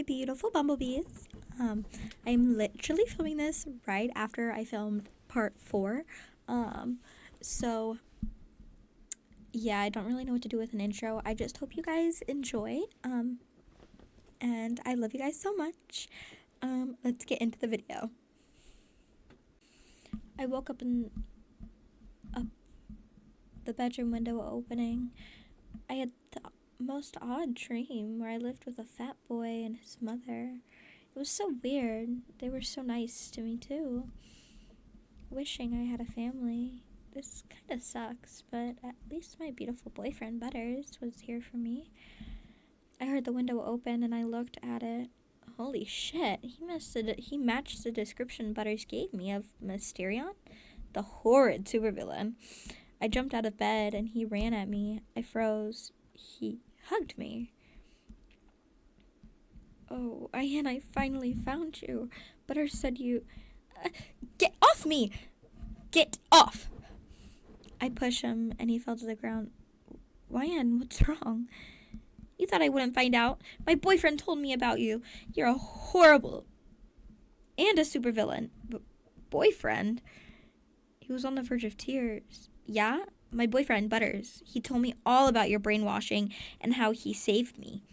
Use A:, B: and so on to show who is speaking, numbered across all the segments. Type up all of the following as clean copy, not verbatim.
A: my beautiful bumblebees. I'm literally filming this right after I filmed part 4. So yeah, I don't really know what to do with an intro. I just hope you guys enjoy. And I love you guys so much. Let's get into the video. I woke up in the bedroom window opening. I had the most odd dream where I lived with a fat boy and his mother. It was so weird. They were so nice to me too. Wishing I had a family. This kind of sucks, but at least my beautiful boyfriend Butters was here for me. I heard the window open and I looked at it. Holy shit, he matched the description Butters gave me of Mysterion, the horrid supervillain. I jumped out of bed and he ran at me. I froze. He hugged me. Oh, I finally found you. Butters said you... get off me! Get off! I push him and he fell to the ground. Ryan, what's wrong? You thought I wouldn't find out? My boyfriend told me about you. You're a horrible and a supervillain. Boyfriend? He was on the verge of tears. Yeah? My boyfriend, Butters. He told me all about your brainwashing and how he saved me.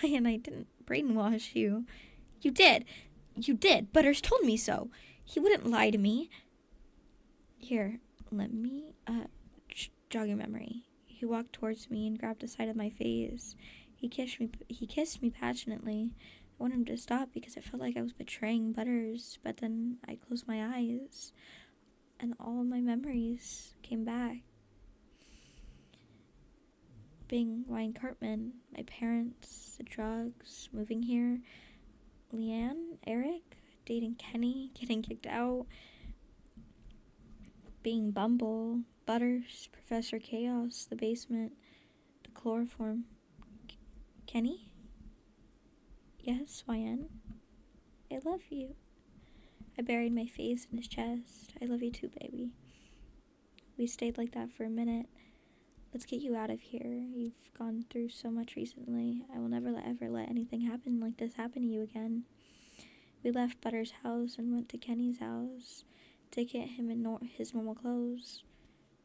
A: Ryan, I didn't brainwash you. You did. You did. Butters told me so. He wouldn't lie to me. Here, let me jog your memory. He walked towards me and grabbed the side of my face. He kissed me passionately. I wanted him to stop because it felt like I was betraying Butters, but then I closed my eyes and all my memories came back. Being Ryan Cartman, my parents, the drugs, moving here, Leanne, Eric, dating Kenny, getting kicked out, being Bumble, Butters, Professor Chaos, the basement, the chloroform. Kenny? Yes, YN. I love you. I buried my face in his chest. I love you too, baby. We stayed like that for a minute. Let's get you out of here. You've gone through so much recently. I will never ever let anything happen like this happen to you again. We left Butters' house and went to Kenny's house to get him in his normal clothes.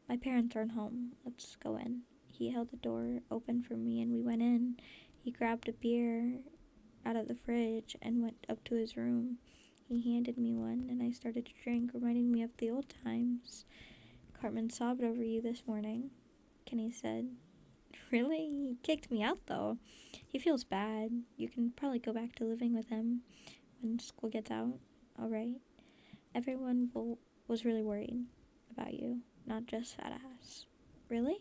A: My parents aren't home. Let's go in. He held the door open for me and we went in. He grabbed a beer out of the fridge and went up to his room. He handed me one and I started to drink, reminding me of the old times. Cartman sobbed over you this morning, Kenny said. Really? He kicked me out though. He feels bad. You can probably go back to living with him when school gets out. Alright? Everyone was really worried about you, not just Fat Ass. Really?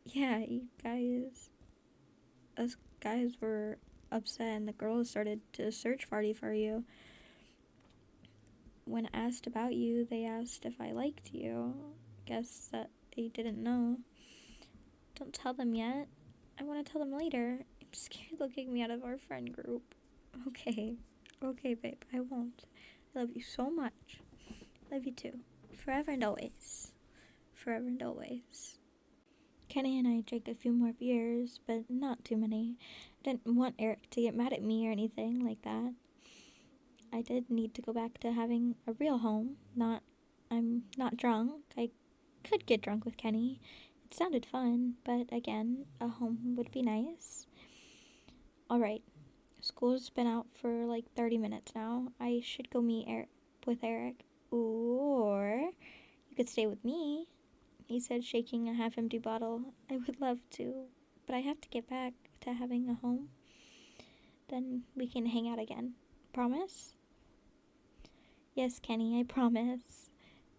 A: Yeah, us guys were upset and the girls started to search party for you. When asked about you, they asked if I liked you. Guess that they didn't know. Don't tell them yet. I want to tell them later. I'm scared they'll kick me out of our friend group. Okay, babe, I won't. I love you so much. Love you too. Forever and always. Forever and always. Kenny and I drank a few more beers, but not too many. I didn't want Eric to get mad at me or anything like that. I did need to go back to having a real home. I'm not drunk. I could get drunk with Kenny. It sounded fun, but again, a home would be nice. Alright, school's been out for like 30 minutes now. I should go meet with Eric. Or you could stay with me, he said, shaking a half-empty bottle. I would love to, but I have to get back to having a home. Then we can hang out again. Promise? Yes, Kenny, I promise.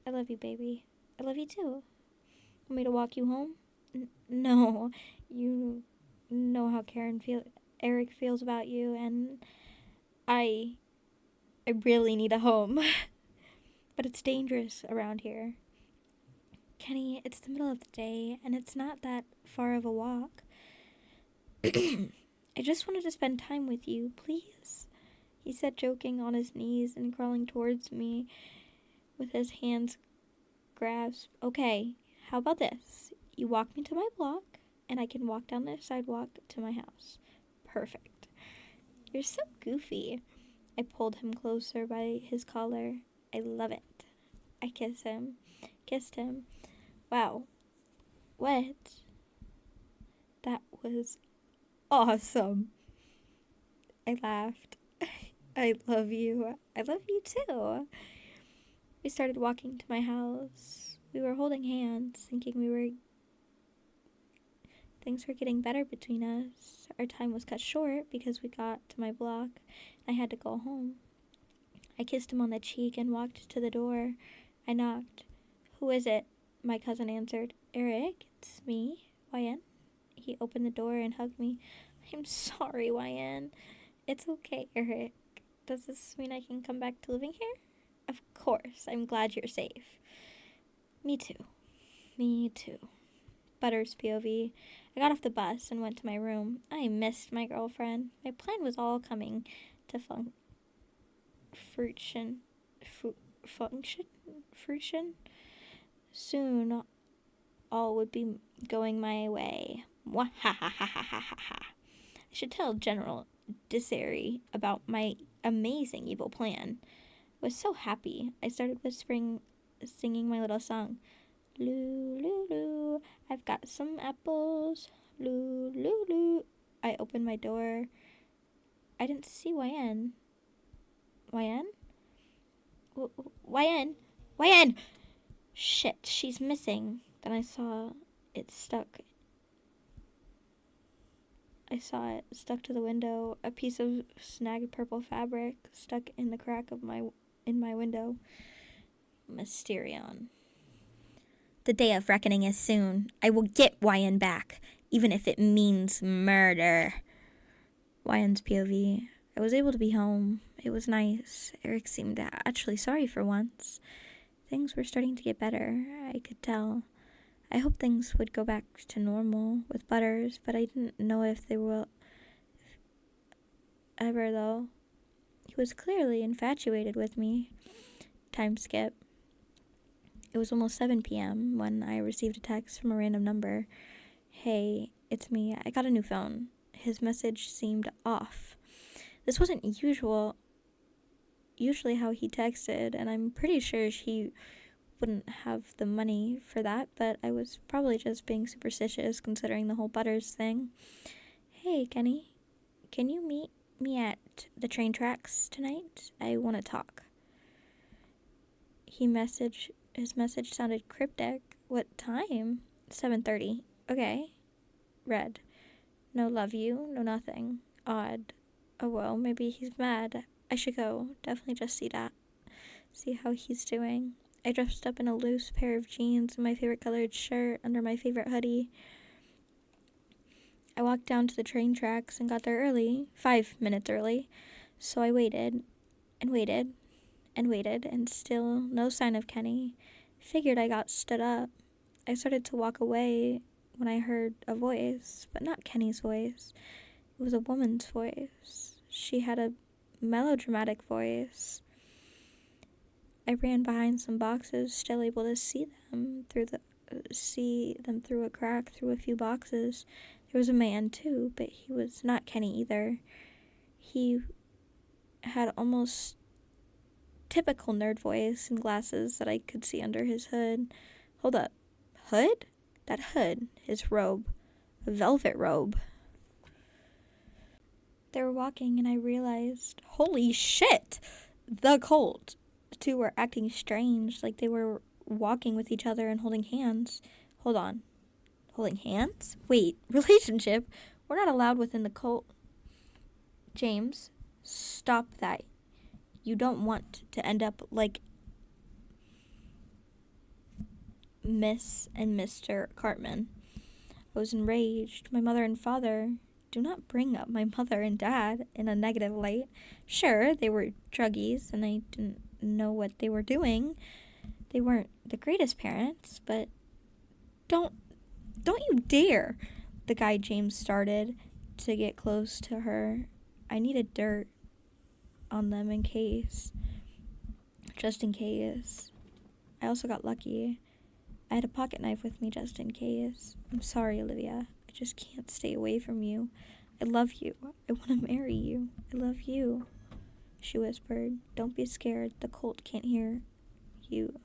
A: I love you, baby. I love you too. Want me to walk you home? No. You know how Eric feels about you, and I really need a home. But it's dangerous around here. Kenny, it's the middle of the day, and it's not that far of a walk. I just wanted to spend time with you, please, he said, joking on his knees and crawling towards me with his hands grasped. Okay, how about this? You walk me to my block, and I can walk down the sidewalk to my house. Perfect. You're so goofy. I pulled him closer by his collar. I love it. I kissed him. Wow. What? That was awesome. I laughed. I love you. I love you too. We started walking to my house. We were holding hands, thinking things were getting better between us. Our time was cut short because we got to my block. I had to go home. I kissed him on the cheek and walked to the door. I knocked. Who is it? My cousin answered. Eric, it's me, YN. He opened the door and hugged me. I'm sorry, YN. It's okay, Eric. Does this mean I can come back to living here? Of course. I'm glad you're safe. Me too. Me too. Butters POV. I got off the bus and went to my room. I missed my girlfriend. My plan was all coming to fruition. Soon all would be going my way. I should tell General Desari about my amazing evil plan. I was so happy. I started singing my little song. Loo, loo, loo, I've got some apples. Loo, loo, loo. I opened my door. I didn't see YN. YN? YN? YN! Shit, she's missing. Then I saw it stuck to the window, a piece of snagged purple fabric stuck in the crack of my window. Mysterion. The day of reckoning is soon. I will get YN back, even if it means murder. YN's POV. I was able to be home. It was nice. Eric seemed actually sorry for once. Things were starting to get better. I could tell. I hoped things would go back to normal with Butters, but I didn't know if they will ever, though. He was clearly infatuated with me. Time skip. It was almost 7 p.m. when I received a text from a random number. Hey, it's me. I got a new phone. His message seemed off. This wasn't usually how he texted, and I'm pretty sure he wouldn't have the money for that, but I was probably just being superstitious considering the whole Butters thing. Hey, Kenny, can you meet me at the train tracks tonight? I want to talk. His message sounded cryptic. What time? 7:30. Okay. Read. No love you, no nothing. Odd. Oh well, maybe he's mad. I should go. Definitely just see how he's doing. I dressed up in a loose pair of jeans and my favorite colored shirt under my favorite hoodie. I walked down to the train tracks and got there early, 5 minutes early. So I waited and waited and waited, and still no sign of Kenny. Figured I got stood up. I started to walk away when I heard a voice, but not Kenny's voice. It was a woman's voice. She had a melodramatic voice. I ran behind some boxes, still able to see them through a crack through a few boxes. There was a man too, but he was not Kenny either. He had almost typical nerd voice and glasses that I could see under his hood. Hold up. Hood? That hood. His robe. A velvet robe. They were walking and I realized, holy shit! The cult. The two were acting strange, like they were walking with each other and holding hands. Hold on. Holding hands? Wait, relationship? We're not allowed within the cult. James, stop that. You don't want to end up like Miss and Mr. Cartman. I was enraged. My mother and father. Do not bring up my mother and dad in a negative light. Sure, they were druggies and I didn't know what they were doing. They weren't the greatest parents, but don't you dare. The guy James started to get close to her. I needed dirt on them just in case. I also got lucky. I had a pocket knife with me just in case. I'm sorry, Olivia. I just can't stay away from you. I love you. I want to marry you. I love you, she whispered. Don't be scared. The cult can't hear you.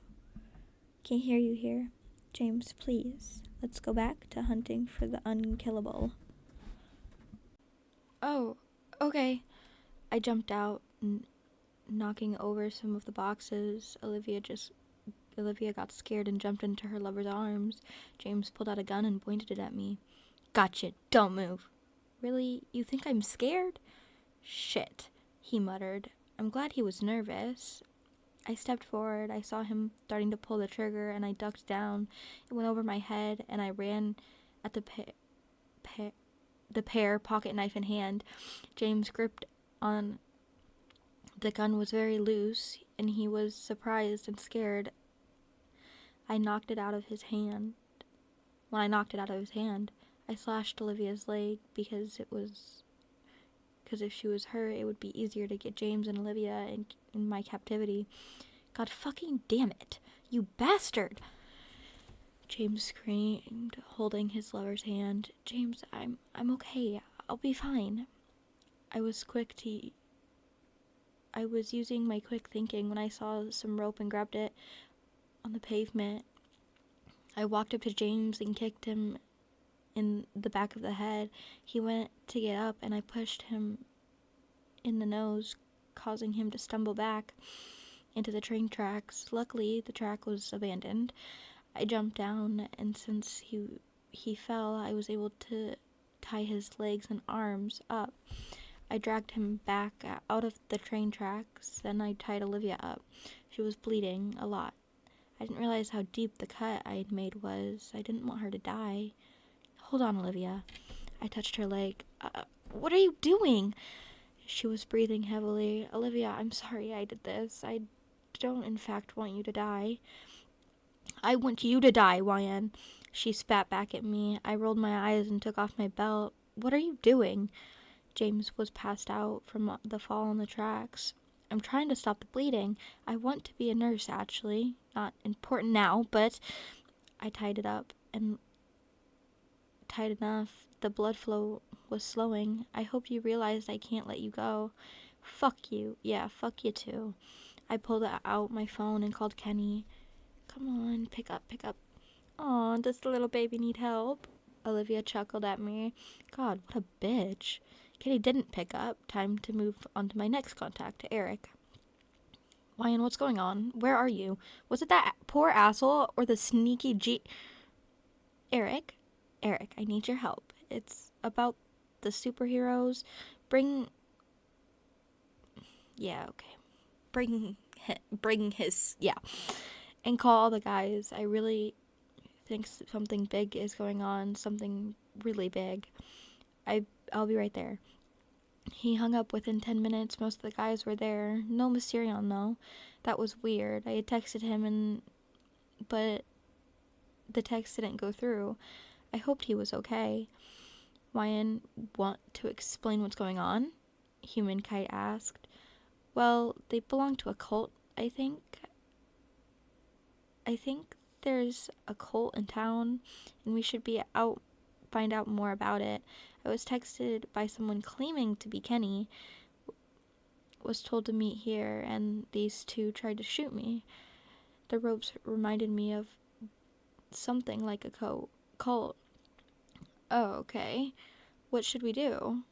A: Can't hear you here. James, please. Let's go back to hunting for the unkillable. Oh, okay. I jumped out, knocking over some of the boxes. Olivia got scared and jumped into her lover's arms. James pulled out a gun and pointed it at me. Gotcha, don't move. Really? You think I'm scared? Shit, he muttered. I'm glad he was nervous. I stepped forward. I saw him starting to pull the trigger, and I ducked down. It went over my head, and I ran at the pair, pocket knife in hand. James gripped on the gun was very loose, and he was surprised and scared. I knocked it out of his hand. When I knocked it out of his hand, I slashed Olivia's leg because if she was hurt, it would be easier to get James and Olivia in my captivity. God fucking damn it, you bastard! James screamed, holding his lover's hand. James, I'm okay. I'll be fine. I was using my quick thinking when I saw some rope and grabbed it on the pavement. I walked up to James and kicked him in the back of the head. He went to get up, and I pushed him in the nose, causing him to stumble back into the train tracks. Luckily, the track was abandoned. I jumped down, and since he fell, I was able to tie his legs and arms up. I dragged him back out of the train tracks, then I tied Olivia up. She was bleeding a lot. I didn't realize how deep the cut I had made was. I didn't want her to die. Hold on, Olivia. I touched her leg. What are you doing? She was breathing heavily. Olivia, I'm sorry I did this. I don't, in fact, want you to die. I want you to die, YN. She spat back at me. I rolled my eyes and took off my belt. What are you doing? James was passed out from the fall on the tracks. I'm trying to stop the bleeding. I want to be a nurse, actually. Not important now, but I tied it up, and tight enough. The blood flow was slowing. I hoped you realized I can't let you go. Fuck you. Yeah, fuck you too. I pulled out my phone and called Kenny. Come on, pick up. Aw, does the little baby need help? Olivia chuckled at me. God, what a bitch. Kenny didn't pick up. Time to move on to my next contact, Eric. Ryan, what's going on? Where are you? Was it that poor asshole or the sneaky Eric, I need your help. It's about the superheroes. Bring his, and call all the guys. I really think something big is going on, something really big. I'll be right there. He hung up within 10 minutes. Most of the guys were there. No Mysterion, though. That was weird. I had texted him, but the text didn't go through. I hoped he was okay. Ryan, want to explain what's going on? Human Kite asked. Well, they belong to a cult, I think. I think there's a cult in town, and we should find out more about it. I was texted by someone claiming to be Kenny, was told to meet here, and these two tried to shoot me. The ropes reminded me of something like a cult. Oh, okay. What should we do?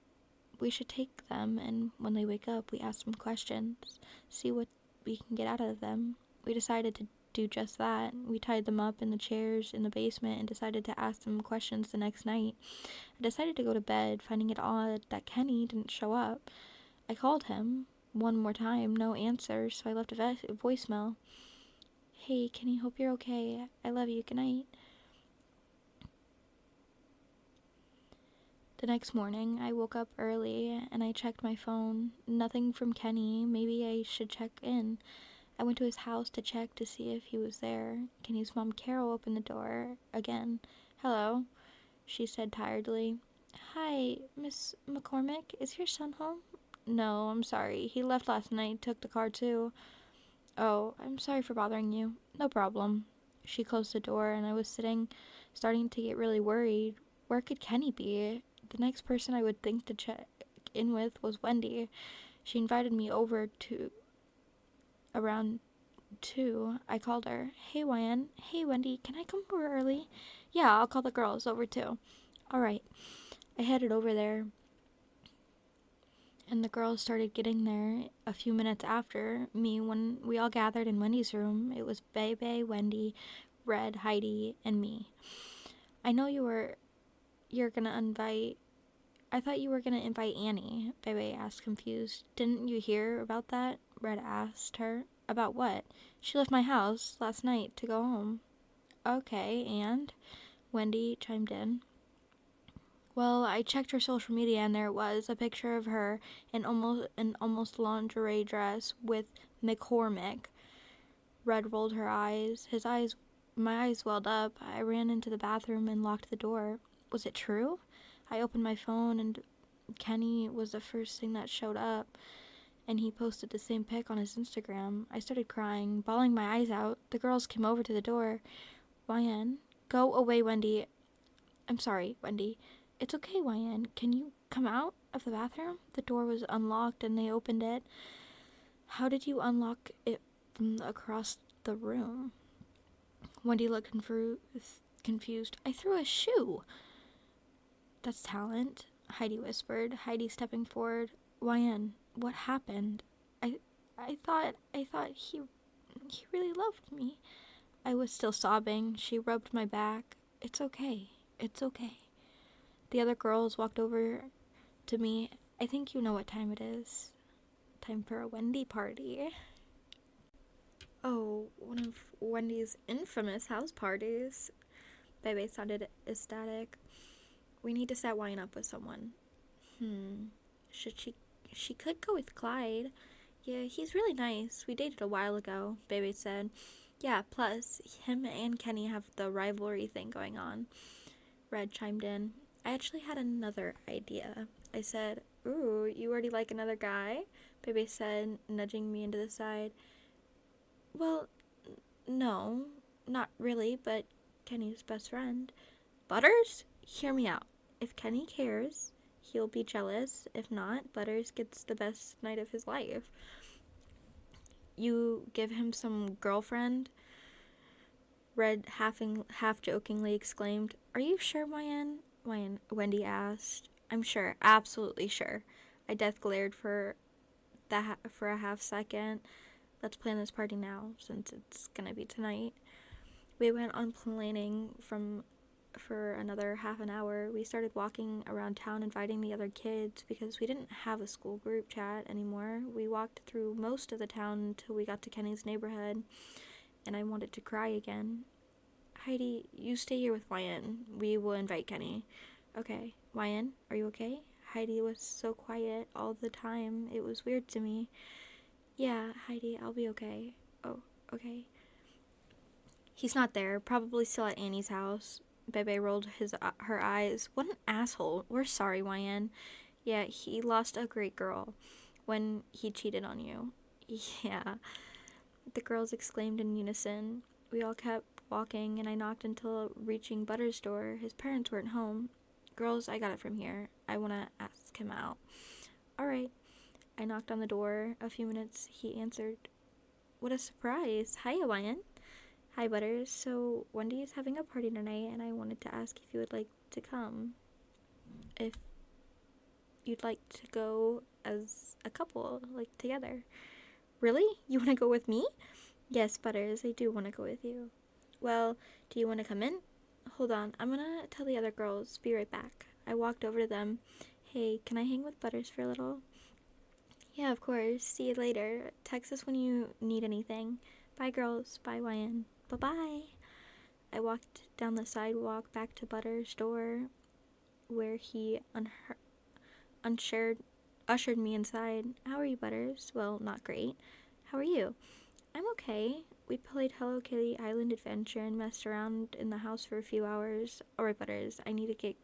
A: We should take them, and when they wake up, we ask them questions, see what we can get out of them. We decided to do just that. We tied them up in the chairs in the basement and decided to ask them questions the next night. I decided to go to bed, finding it odd that Kenny didn't show up. I called him one more time, no answer, so I left a voicemail. Hey, Kenny, hope you're okay. I love you. Good night. The next morning, I woke up early and I checked my phone. Nothing from Kenny. Maybe I should check in. I went to his house to check to see if he was there. Kenny's mom, Carol, opened the door again. Hello, she said tiredly. Hi, Miss McCormick. Is your son home? No, I'm sorry. He left last night, took the car too. Oh, I'm sorry for bothering you. No problem. She closed the door and I was starting to get really worried. Where could Kenny be? The next person I would think to check in with was Wendy. She invited me over to around 2. I called her. Hey, YN. Hey, Wendy, can I come over early? Yeah, I'll call the girls over too. All right. I headed over there, and the girls started getting there a few minutes after me. When we all gathered in Wendy's room, it was Bebe, Wendy, Red, Heidi, and me. I know you're gonna invite. I thought you were gonna invite Annie, Bebe asked, confused. Didn't you hear about that? Red asked her. About what? She left my house last night to go home. Okay, and? Wendy chimed in. Well, I checked her social media and there it was, a picture of her in almost lingerie dress with McCormick. Red rolled her eyes. My eyes welled up. I ran into the bathroom and locked the door. Was it true? I opened my phone and Kenny was the first thing that showed up, and he posted the same pic on his Instagram. I started crying, bawling my eyes out. The girls came over to the door. YN, go away, Wendy. I'm sorry, Wendy. It's okay, YN. Can you come out of the bathroom? The door was unlocked and they opened it. How did you unlock it from across the room? Wendy looked confused. I threw a shoe. That's talent, Heidi whispered, Heidi stepping forward. YN, what happened? I thought he really loved me. I was still sobbing. She rubbed my back. It's okay. It's okay. The other girls walked over to me. I think you know what time it is. Time for a Wendy party. Oh, one of Wendy's infamous house parties. Bebe sounded ecstatic. We need to set wine up with someone. Should she could go with Clyde. Yeah, he's really nice. We dated a while ago, Bebe said. Yeah, plus, him and Kenny have the rivalry thing going on. Red chimed in. I actually had another idea. I said, ooh, you already like another guy? Bebe said, nudging me into the side. Well, no, not really, but Kenny's best friend. Butters? Hear me out. If Kenny cares, he'll be jealous. If not, Butters gets the best night of his life. You give him some girlfriend? Red half jokingly exclaimed. Are you sure, YN? Wendy asked. I'm sure, absolutely sure. I death glared for a half second. Let's plan this party now, since it's gonna be tonight. We went on planning for another half an hour. We started walking around town inviting the other kids because we didn't have a school group chat anymore. We walked through most of the town until we got to Kenny's neighborhood, and I wanted to cry again. Heidi, you stay here with YN. We will invite Kenny. Okay. YN, are you okay? Heidi was so quiet all the time. It was weird to me. Yeah, Heidi, I'll be okay. Oh, okay. He's not there. Probably still at Annie's house. Bebe rolled her eyes. What an asshole. We're sorry, YN. Yeah, he lost a great girl when he cheated on you. Yeah. The girls exclaimed in unison. We all kept walking, and I knocked until reaching Butter's door. His parents weren't home. Girls, I got it from here. I want to ask him out. All right. I knocked on the door. A few minutes, he answered. What a surprise. Hi, YN. Hi, Butters. So, Wendy is having a party tonight, and I wanted to ask if you would like to come. If you'd like to go as a couple, like together. Really? You want to go with me? Yes, Butters, I do want to go with you. Well, do you want to come in? Hold on, I'm gonna tell the other girls. Be right back. I walked over to them. Hey, can I hang with Butters for a little? Yeah, of course. See you later. Text us when you need anything. Bye, girls. Bye, YN. Bye-bye. I walked down the sidewalk back to Butter's door, where he ushered me inside. How are you, Butters? Well, not great. How are you? I'm okay. We played Hello Kitty Island Adventure and messed around in the house for a few hours. Alright, Butters, I need to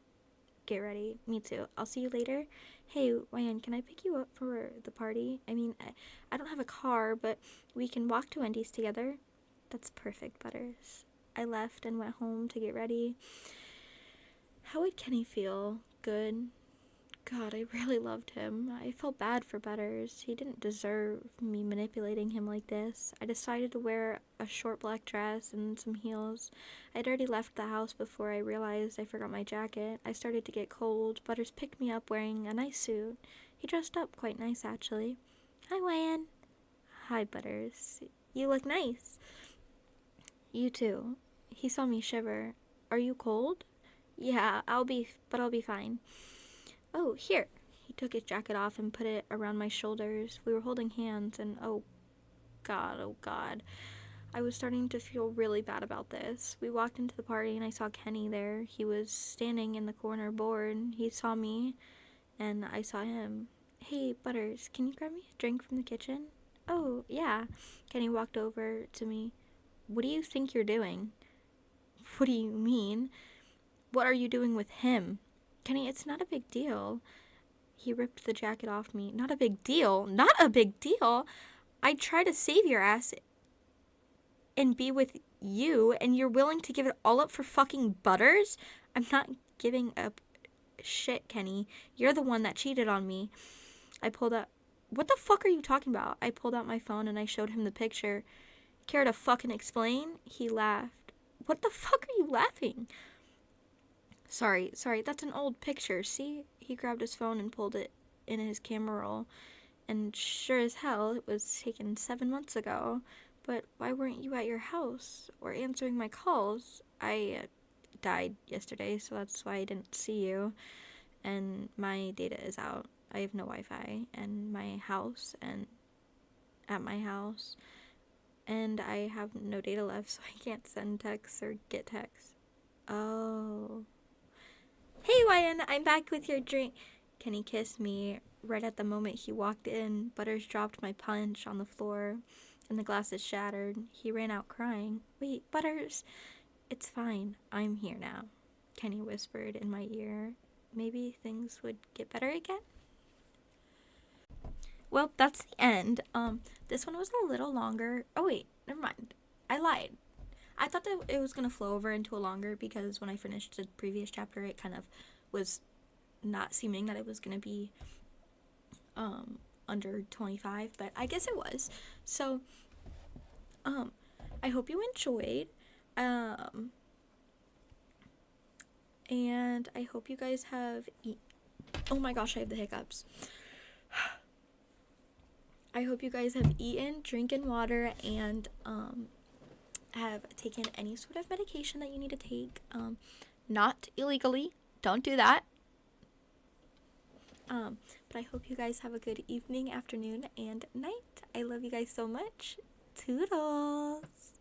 A: get ready. Me too. I'll see you later. Hey, YN, can I pick you up for the party? I mean, I don't have a car, but we can walk to Wendy's together. That's perfect, Butters. I left and went home to get ready. How would Kenny feel? Good. God, I really loved him. I felt bad for Butters. He didn't deserve me manipulating him like this. I decided to wear a short black dress and some heels. I'd already left the house before I realized I forgot my jacket. I started to get cold. Butters picked me up wearing a nice suit. He dressed up quite nice, actually. Hi, Wyan. Hi, Butters. You look nice. You too. He saw me shiver. Are you cold? Yeah, I'll be fine. Oh, here. He took his jacket off and put it around my shoulders. We were holding hands, and oh God. I was starting to feel really bad about this. We walked into the party, and I saw Kenny there. He was standing in the corner bored. He saw me, and I saw him. Hey, Butters, can you grab me a drink from the kitchen? Oh, yeah. Kenny walked over to me. What do you think you're doing? What do you mean? What are you doing with him? Kenny, it's not a big deal. He ripped the jacket off me. Not a big deal. Not a big deal. I try to save your ass and be with you, and you're willing to give it all up for fucking Butters? I'm not giving up shit, Kenny. You're the one that cheated on me. I pulled out... What the fuck are you talking about? I pulled out my phone and I showed him the picture. Care to fucking explain? He laughed. What the fuck are you laughing? Sorry, that's an old picture, see? He grabbed his phone and pulled it in his camera roll, and sure as hell, it was taken 7 months ago. But why weren't you at your house, or answering my calls? I died yesterday, so that's why I didn't see you, and my data is out. I have no Wi-Fi, and my house, and at my house, and I have no data left, so I can't send texts or get texts. Oh... Hey, Wyan, I'm back with your drink. Kenny kissed me right at the moment he walked in. Butters dropped my punch on the floor, and the glasses shattered. He ran out crying. Wait, Butters. It's fine. I'm here now, Kenny whispered in my ear. Maybe things would get better again? Well, that's the end. This one was a little longer. Oh, wait, never mind. I lied. I thought that it was going to flow over into a longer because when I finished the previous chapter, it kind of was not seeming that it was going to be under 25, but I guess it was. So, I hope you enjoyed, and I hope you guys have oh my gosh, I have the hiccups. I hope you guys have eaten, drinking water, and have taken any sort of medication that you need to take, not illegally. Don't do that. But I hope you guys have a good evening, afternoon, and night. I love you guys so much. Toodles.